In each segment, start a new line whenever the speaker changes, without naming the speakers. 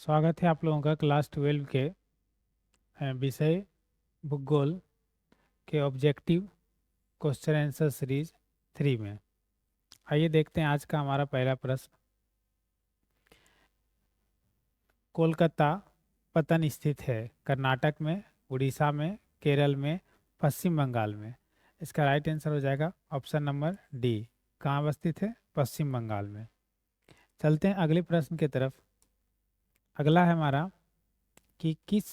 स्वागत है आप लोगों का क्लास 12 के विषय भूगोल के ऑब्जेक्टिव क्वेश्चन आंसर सीरीज 3 में। आइए देखते हैं आज का हमारा पहला प्रश्न। कोलकाता पतन स्थित है कर्नाटक में, उड़ीसा में, केरल में, पश्चिम बंगाल में। इसका राइट आंसर हो जाएगा ऑप्शन नंबर डी। कहाँ अवस्थित है? पश्चिम बंगाल में। चलते हैं अगले प्रश्न की तरफ। अगला है हमारा कि किस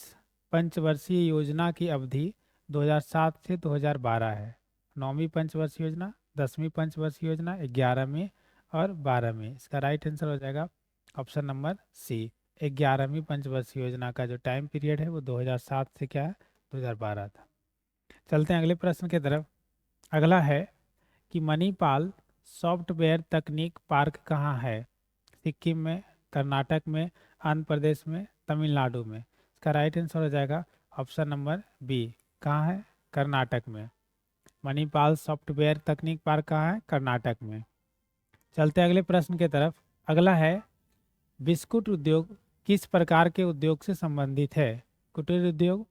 पंचवर्षीय योजना की अवधि 2007 से 2012 है? नौवीं पंचवर्षीय योजना, 10वीं पंचवर्षीय योजना, 11वीं और 12वीं। इसका राइट आंसर हो जाएगा ऑप्शन नंबर सी। 11वीं पंचवर्षीय योजना का जो टाइम पीरियड है वो 2007 से क्या है? 2012 था। चलते हैं अगले प्रश्न की तरफ। अगला है कि मणिपाल सॉफ्टवेयर तकनीक पार्क कहाँ है? सिक्किम में, कर्नाटक में, आंध्र प्रदेश में, तमिलनाडु में। इसका राइट आंसर हो जाएगा ऑप्शन नंबर बी। कहाँ है? कर्नाटक में। मणिपाल सॉफ्टवेयर तकनीक पार्क कहाँ है? कर्नाटक में। चलते हैं अगले प्रश्न की तरफ। अगला है बिस्कुट उद्योग किस प्रकार के उद्योग से संबंधित है? कुटीर उद्योग,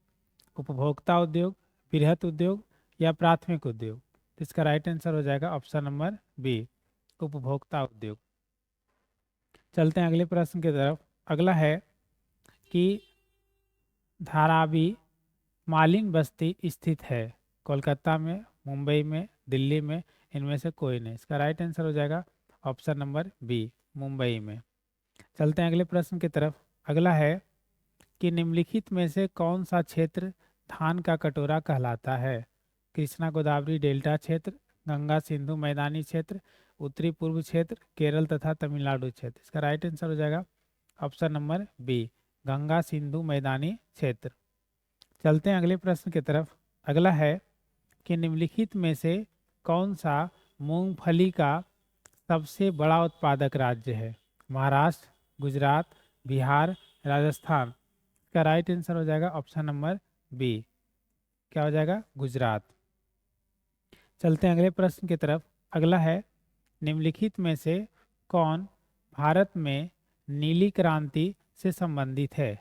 उपभोक्ता उद्योग, बृहत उद्योग या प्राथमिक उद्योग। तो इसका राइट आंसर हो जाएगा ऑप्शन नंबर बी, उपभोक्ता उद्योग। चलते हैं अगले प्रश्न की तरफ। अगला है कि धारावी मालिन बस्ती स्थित है कोलकाता में, मुंबई में, दिल्ली में, इनमें से कोई नहीं। इसका राइट आंसर हो जाएगा ऑप्शन नंबर बी, मुंबई में। चलते हैं अगले प्रश्न की तरफ। अगला है कि निम्नलिखित में से कौन सा क्षेत्र धान का कटोरा कहलाता है? कृष्णा गोदावरी डेल्टा क्षेत्र, गंगा सिंधु मैदानी क्षेत्र, उत्तरी पूर्व क्षेत्र, केरल तथा तमिलनाडु क्षेत्र। इसका राइट आंसर हो जाएगा option number B, Ganga Sindhu मैदानी क्षेत्र। चलते हैं अगले प्रश्न की तरफ। अगला है कि निम्नलिखित में से कौन सा मूंगफली का सबसे बड़ा उत्पादक राज्य है? महाराष्ट्र, गुजरात, बिहार, राजस्थान। इसका राइट आंसर हो जाएगा ऑप्शन नंबर बी। क्या हो जाएगा? गुजरात। चलते हैं अगले प्रश्न की तरफ। अगला है निम्नलिखित में से कौन भारत में नीली क्रांति से संबंधित है?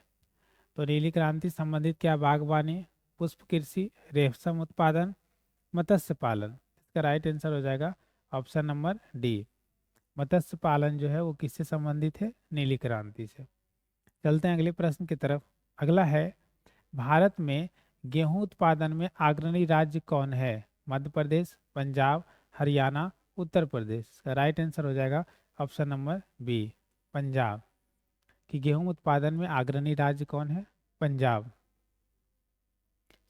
तो नीली क्रांति संबंधित क्या? बागवानी, पुष्प कृषि, रेशम उत्पादन, मत्स्य पालन। इसका राइट आंसर हो जाएगा ऑप्शन नंबर डी, मत्स्य पालन जो है वो किससे संबंधित है? नीली क्रांति से। चलते हैं अगले प्रश्न की तरफ। अगला है भारत में गेहूं उत्पादन में अग्रणी राज्य कौन है? मध्य प्रदेश, पंजाब, हरियाणा, उत्तर प्रदेश। इसका राइट आंसर हो जाएगा ऑप्शन नंबर बी, पंजाब। कि गेहूं उत्पादन में अग्रणी राज्य कौन है? पंजाब।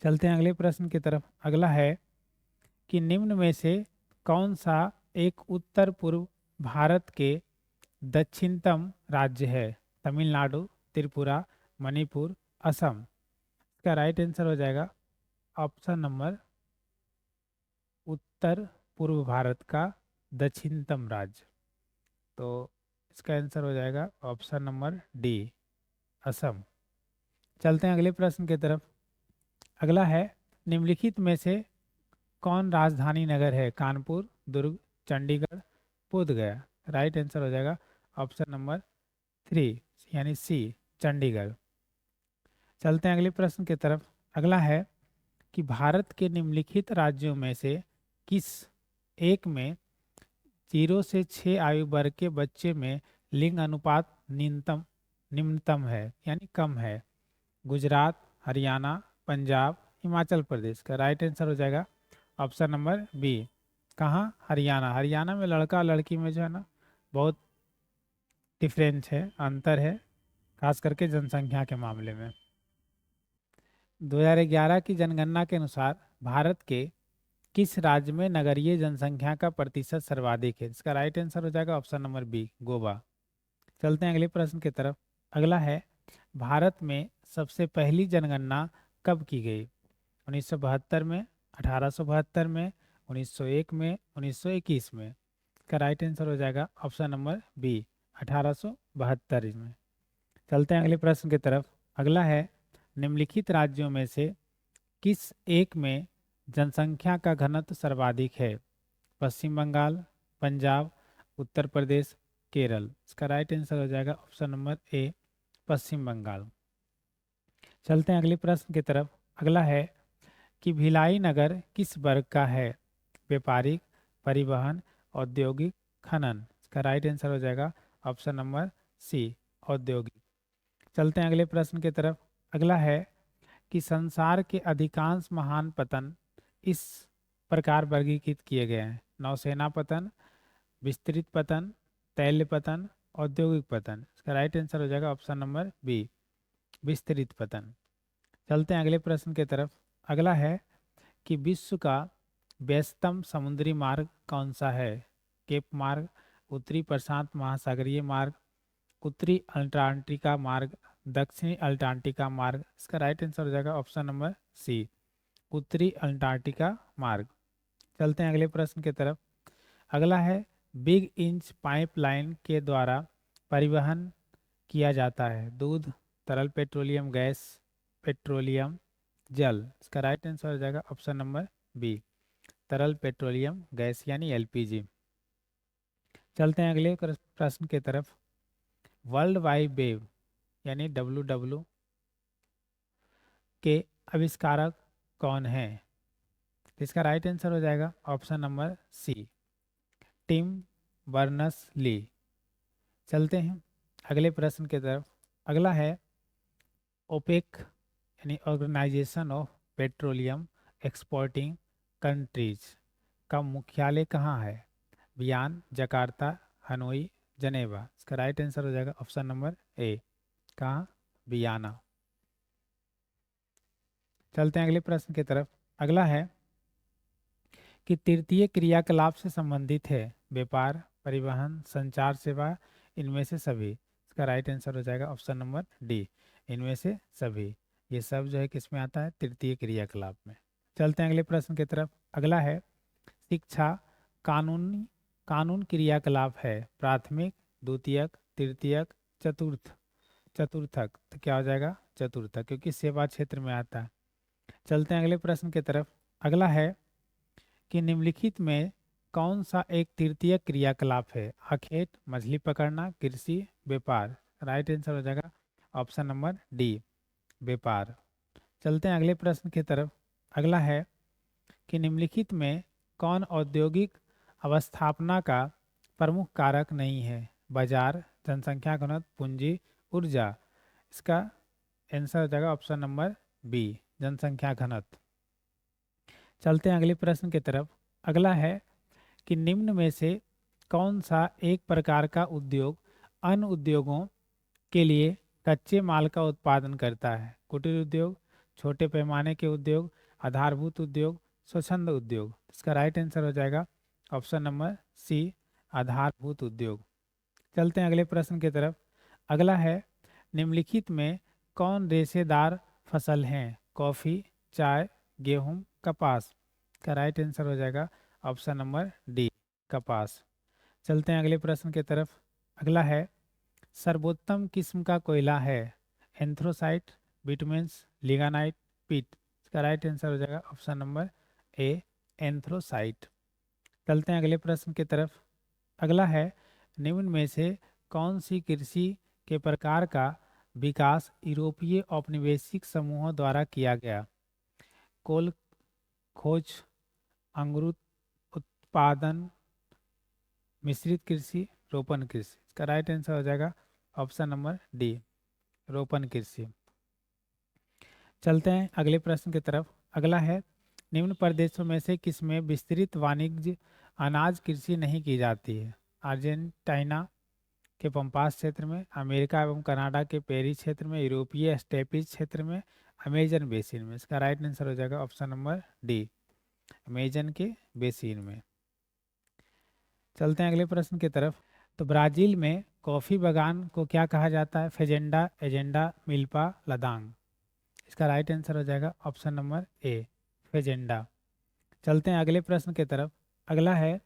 चलते हैं अगले प्रश्न की तरफ। अगला है कि निम्न में से कौन सा एक उत्तर पूर्व भारत के दक्षिणतम राज्य है? तमिलनाडु, त्रिपुरा, मणिपुर, असम। इसका राइट आंसर हो जाएगा ऑप्शन नंबर उत्तर पूर्व भारत का दक्षिणतम राज्य। तो इसका आंसर हो जाएगा ऑप्शन नंबर डी, असम। चलते हैं अगले प्रश्न की तरफ। अगला है निम्नलिखित में से कौन राजधानी नगर है? कानपुर, दुर्ग, चंडीगढ़, बोध गया। राइट आंसर हो जाएगा ऑप्शन नंबर 3 यानी सी, चंडीगढ़। चलते हैं अगले प्रश्न की तरफ। अगला है कि भारत के निम्नलिखित राज्यों में से किस एक में 0 से 6 आयु वर्ग के बच्चे में लिंग अनुपात न्यूनतम निम्नतम है यानी कम है? गुजरात, हरियाणा, पंजाब, हिमाचल प्रदेश। का राइट आंसर हो जाएगा ऑप्शन नंबर बी। कहाँ? हरियाणा। हरियाणा में लड़का लड़की में जो है ना बहुत डिफरेंस है, अंतर है, खास करके जनसंख्या के मामले में। 2011 की जनगणना के अनुसार भारत के किस राज्य में नगरीय जनसंख्या का प्रतिशत सर्वाधिक है? इसका राइट आंसर हो जाएगा ऑप्शन नंबर बी, गोवा। चलते हैं अगले प्रश्न की तरफ। अगला है भारत में सबसे पहली जनगणना कब की गई? 1972 में, 1872 में, 1901 में, 1921 में। इसका राइट आंसर हो जाएगा ऑप्शन नंबर बी, 1872 में। चलते हैं अगले प्रश्न की तरफ। अगला है निम्नलिखित राज्यों में से किस एक में जनसंख्या का घनत्व सर्वाधिक है? पश्चिम बंगाल, पंजाब, उत्तर प्रदेश, केरल। इसका राइट आंसर हो जाएगा ऑप्शन नंबर ए, पश्चिम बंगाल। चलते हैं अगले प्रश्न की तरफ। अगला है कि भिलाई नगर किस वर्ग का है? व्यापारिक, परिवहन, औद्योगिक, खनन। इसका राइट आंसर हो जाएगा ऑप्शन नंबर सी, औद्योगिक। चलते हैं अगले प्रश्न की तरफ। अगला है कि संसार के अधिकांश महान पतन इस प्रकार वर्गीकृत किए गए हैं: नौसेना पतन, विस्तृत पतन, तैल पतन, औद्योगिक पतन। इसका राइट आंसर हो जाएगा ऑप्शन नंबर बी, विस्तृत पतन। चलते हैं अगले प्रश्न की तरफ। अगला है कि विश्व का व्यस्तम समुद्री मार्ग कौन सा है? केप मार्ग, उत्तरी प्रशांत महासागरीय मार्ग, उत्तरी अंटार्कटिका मार्ग, दक्षिणी अंटार्कटिका मार्ग। इसका राइट आंसर हो जाएगा ऑप्शन नंबर सी, उत्तरी अंटार्कटिका मार्ग। चलते हैं अगले प्रश्न की तरफ। अगला है बिग इंच पाइपलाइन के द्वारा परिवहन किया जाता है: दूध, तरल पेट्रोलियम गैस, पेट्रोलियम, जल। इसका राइट आंसर हो जाएगा ऑप्शन नंबर बी, तरल पेट्रोलियम गैस यानी एलपीजी। चलते हैं अगले प्रश्न की तरफ। वर्ल्ड वाइड वेब यानी डब्ल्यू के आविष्कारक कौन है? इसका राइट आंसर हो जाएगा option number C, Tim Berners Lee. चलते हैं अगले प्रश्न की तरफ। अगला है ओपेक यानी Organization of Petroleum Exporting Countries का मुख्यालय कहाँ है? Vienna, Jakarta, Hanoi, Geneva. इसका राइट आंसर हो जाएगा ऑप्शन नंबर ए, कहाँ? वियना। चलते हैं अगले प्रश्न की तरफ। अगला है कि तृतीय क्रियाकलाप से संबंधित है: व्यापार, परिवहन, संचार सेवा, इनमें से सभी। इसका राइट आंसर हो जाएगा ऑप्शन नंबर डी, इनमें से सभी। ये सब जो है किस में आता है? तृतीय क्रियाकलाप में। चलते हैं अगले प्रश्न की तरफ। अगला है शिक्षा कानून क्रियाकलाप है: प्राथमिक, द्वितीयक, तृतीयक, चतुर्थक। तो क्या हो जाएगा? चतुर्थक, क्योंकि सेवा क्षेत्र में आता है। चलते हैं अगले प्रश्न की तरफ। अगला है कि निम्नलिखित में कौन सा एक तृतीय क्रियाकलाप है? आखेट, मछली पकड़ना, कृषि, व्यापार। राइट आंसर हो जाएगा ऑप्शन नंबर डी, व्यापार। चलते हैं अगले प्रश्न की तरफ। अगला है कि निम्नलिखित में कौन औद्योगिक अवस्थापना का प्रमुख कारक नहीं है? बाजार, जनसंख्या घनत्व, पूंजी, ऊर्जा। इसका आंसर हो जाएगा ऑप्शन नंबर बी, जनसंख्या घनत्व। चलते हैं अगले प्रश्न की तरफ। अगला है कि निम्न में से कौन सा एक प्रकार का उद्योग अन्य उद्योगों के लिए कच्चे माल का उत्पादन करता है? कुटीर उद्योग, छोटे पैमाने के उद्योग, आधारभूत उद्योग, स्वच्छंद उद्योग। इसका राइट आंसर हो जाएगा ऑप्शन नंबर सी, आधारभूत उद्योग। चलते हैं अगले प्रश्न की तरफ। अगला है निम्नलिखित में कौन रेशेदार फसल हैं? कॉफी, चाय, गेहूं, कपास। का राइट आंसर हो जाएगा ऑप्शन नंबर डी, कपास। चलते हैं अगले प्रश्न की तरफ। अगला है सर्वोत्तम किस्म का कोयला है: एंथ्रोसाइट, बिटुमेन्स, लिग्नाइट, पीट। इसका राइट आंसर हो जाएगा ऑप्शन नंबर ए, एंथ्रोसाइट। चलते हैं अगले प्रश्न की तरफ। अगला है निम्न में से कौन सी कृषि के प्रकार का विकास यूरोपीय औपनिवेशिक समूहों द्वारा किया गया? कोल खोज, अंगूर उत्पादन, मिश्रित कृषि, रोपण कृषि। इसका राइट आंसर हो जाएगा ऑप्शन नंबर डी, रोपण कृषि। चलते हैं अगले प्रश्न की तरफ। अगला है निम्न प्रदेशों में से किसमें विस्तृत वाणिज्य अनाज कृषि नहीं की जाती है? अर्जेंटीना के पंपास क्षेत्र में, अमेरिका एवं कनाडा के पेरी क्षेत्र में, यूरोपीय स्टेपीज क्षेत्र में, अमेजन बेसिन में। इसका राइट आंसर हो जाएगा ऑप्शन नंबर डी, अमेजन के बेसिन में। चलते हैं अगले प्रश्न की तरफ। तो ब्राजील में कॉफी बागान को क्या कहा जाता है? फेजेंडा, एजेंडा, मिल्पा, लदांग। इसका राइट आंसर हो जाएगा ऑप्शन नंबर ए, फेजेंडा। चलते हैं अगले प्रश्न की तरफ। अगला है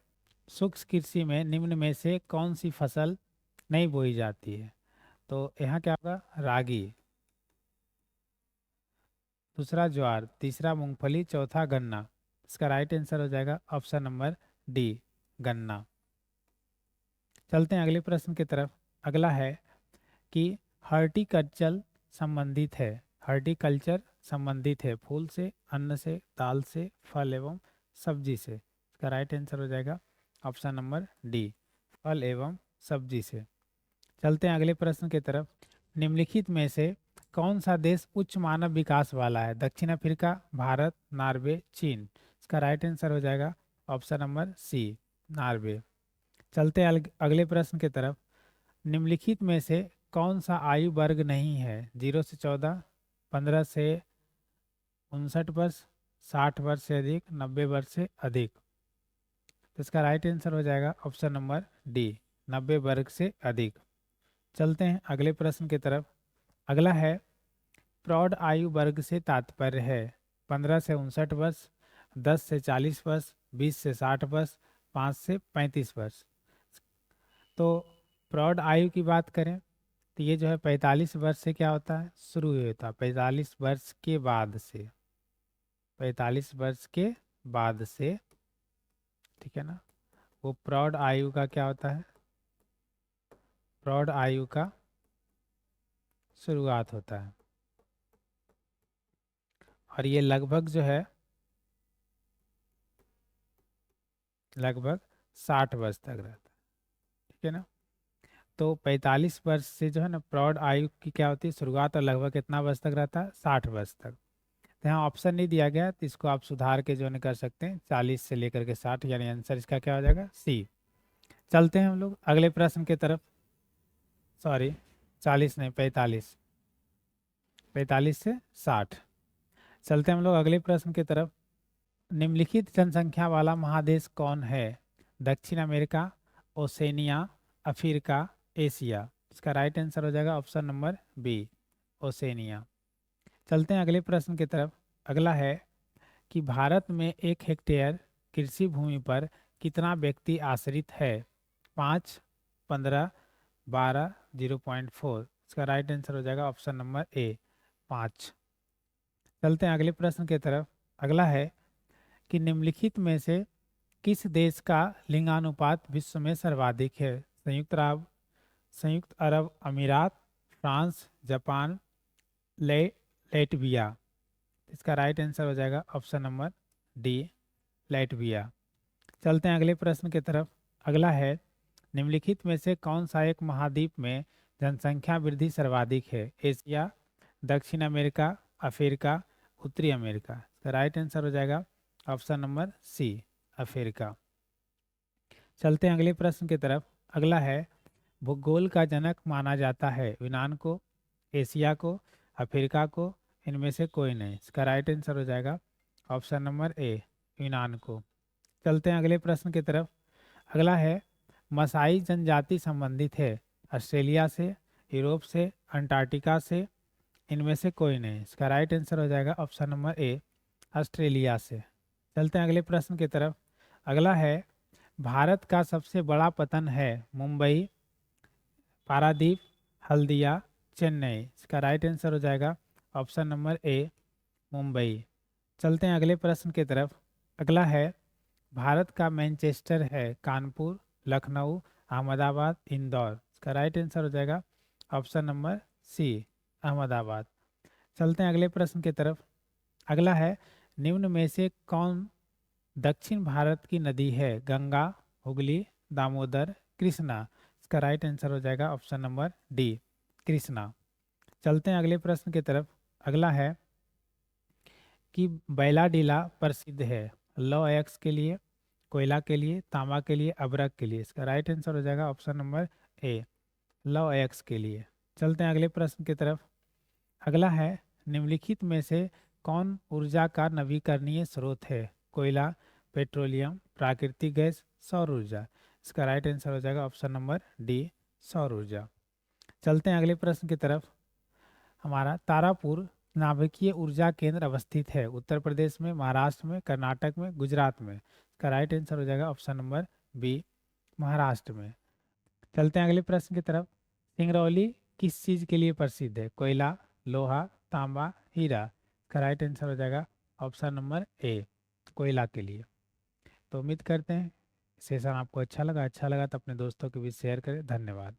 शुष्क कृषि में निम्न में से कौन सी फसल नहीं बोई जाती है? तो यहाँ क्या होगा? रागी, दूसरा ज्वार, तीसरा मूंगफली, चौथा गन्ना। इसका राइट आंसर हो जाएगा ऑप्शन नंबर डी, गन्ना। चलते हैं अगले प्रश्न की तरफ। अगला है कि हॉर्टिकल्चर संबंधित है, हॉर्टिकल्चर संबंधित है फूल से, अन्न से, दाल से, फल एवं सब्जी से। इसका राइट आंसर हो जाएगा ऑप्शन नंबर डी, फल एवं सब्जी से। चलते हैं अगले प्रश्न की तरफ। निम्नलिखित में से कौन सा देश उच्च मानव विकास वाला है? दक्षिण अफ्रीका, भारत, नॉर्वे, चीन। इसका राइट आंसर हो जाएगा ऑप्शन नंबर सी, नॉर्वे। चलते हैं अगले प्रश्न की तरफ। निम्नलिखित में से कौन सा आयु वर्ग नहीं है? 0 से 14, 15 से 59 वर्ष, 60 वर्ष से अधिक, 90 वर्ष से अधिक। तो इसका राइट आंसर हो जाएगा ऑप्शन नंबर डी, 90 वर्ग से अधिक। चलते हैं अगले प्रश्न की तरफ। अगला है प्रौढ़ आयु वर्ग से तात्पर्य है 15 से 59 वर्ष, 10 से 40 वर्ष, 20 से 60 वर्ष, 5 से 35 वर्ष। तो प्रौढ़ आयु की बात करें तो ये जो है 45 वर्ष से क्या होता है, शुरू होता है 45 वर्ष के बाद से, 45 वर्ष के बाद से, ठीक है ना। वो प्रौढ़ आयु का क्या होता है, प्रौढ़ आयु का शुरुआत होता है। और ये लगभग जो है लगभग 60 वर्ष तक रहता है, ठीक है ना। तो 45 वर्ष से जो है ना प्रौढ़ आयु की क्या होती है शुरुआत, और लगभग कितना वर्ष तक रहता है, 60 वर्ष तक। तो यहाँ ऑप्शन नहीं दिया गया तो इसको आप सुधार के जो है कर सकते हैं 40 से लेकर के 60, यानी आंसर इसका क्या हो जाएगा सी। चलते हैं हम लोग अगले प्रश्न की तरफ। सॉरी 40 नहीं, 45, 45 से 60। चलते हैं हम लोग अगले प्रश्न की तरफ। निम्नलिखित जनसंख्या वाला महादेश कौन है? दक्षिण अमेरिका, ओसेनिया, अफ्रीका, एशिया। इसका राइट आंसर हो जाएगा ऑप्शन नंबर बी, ओसेनिया। चलते हैं अगले प्रश्न की तरफ। अगला है कि भारत में 1 हेक्टेयर कृषि भूमि पर कितना व्यक्ति आश्रित है? 5, 15, 12, 0.4। इसका राइट आंसर हो जाएगा ऑप्शन नंबर ए, 5। चलते हैं अगले प्रश्न की तरफ। अगला है कि निम्नलिखित में से किस देश का लिंगानुपात विश्व में सर्वाधिक है? संयुक्त अरब अमीरात, फ्रांस, जापान, लेटविया। इसका राइट आंसर हो जाएगा ऑप्शन नंबर डी, लेटविया। चलते हैं अगले प्रश्न की तरफ। अगला है निम्नलिखित में से कौन सा एक महाद्वीप में जनसंख्या वृद्धि सर्वाधिक है? एशिया, दक्षिण अमेरिका, अफ्रीका, उत्तरी अमेरिका। इसका राइट आंसर हो जाएगा ऑप्शन नंबर सी, अफ्रीका। चलते हैं अगले प्रश्न की तरफ। अगला है भूगोल का जनक माना जाता है यूनान को, एशिया को, अफ्रीका को, इनमें से कोई नहीं। इसका राइट आंसर हो जाएगा ऑप्शन नंबर ए, यूनान को। चलते हैं अगले प्रश्न की तरफ। अगला है मसाई जनजाति संबंधित है ऑस्ट्रेलिया से, यूरोप से, अंटार्कटिका से, इनमें से कोई नहीं। इसका राइट आंसर हो जाएगा ऑप्शन नंबर ए, ऑस्ट्रेलिया से। चलते हैं अगले प्रश्न की तरफ। अगला है भारत का सबसे बड़ा पतन है मुंबई, पारादीप, हल्दिया, चेन्नई। इसका राइट आंसर हो जाएगा ऑप्शन नंबर ए, मुंबई। चलते हैं अगले प्रश्न की तरफ। अगला है भारत का मैनचेस्टर है कानपुर, लखनऊ, अहमदाबाद, इंदौर। इसका राइट आंसर हो जाएगा ऑप्शन नंबर सी, अहमदाबाद। चलते हैं अगले प्रश्न की तरफ। अगला है निम्न में से कौन दक्षिण भारत की नदी है? गंगा, हुगली, दामोदर, कृष्णा। इसका राइट आंसर हो जाएगा ऑप्शन नंबर डी, कृष्णा। चलते हैं अगले प्रश्न की तरफ। अगला है कि बैलाडीला प्रसिद्ध है लौह अयस्क के लिए, कोयला के लिए, तांबा के लिए, अभ्रक के लिए। इसका राइट आंसर हो जाएगा ऑप्शन नंबर ए, लौह अयस्क के लिए। चलते हैं अगले प्रश्न की तरफ। अगला है निम्नलिखित में से कौन ऊर्जा का नवीकरणीय स्रोत है? कोयला, पेट्रोलियम, प्राकृतिक गैस, सौर ऊर्जा। इसका राइट आंसर हो जाएगा ऑप्शन नंबर डी, सौर ऊर्जा। चलते हैं अगले प्रश्न की तरफ। हमारा तारापुर नाभिकीय ऊर्जा केंद्र अवस्थित है उत्तर प्रदेश में, महाराष्ट्र में, कर्नाटक में, गुजरात में। इसका राइट आंसर हो जाएगा ऑप्शन नंबर बी, महाराष्ट्र में। चलते हैं अगले प्रश्न की तरफ। सिंगरौली किस चीज़ के लिए प्रसिद्ध है? कोयला, लोहा, तांबा, हीरा। इसका राइट आंसर हो जाएगा ऑप्शन नंबर ए, कोयला के लिए। तो उम्मीद करते हैं सेशन आपको अच्छा लगा तो अपने दोस्तों के बीच शेयर करें। धन्यवाद।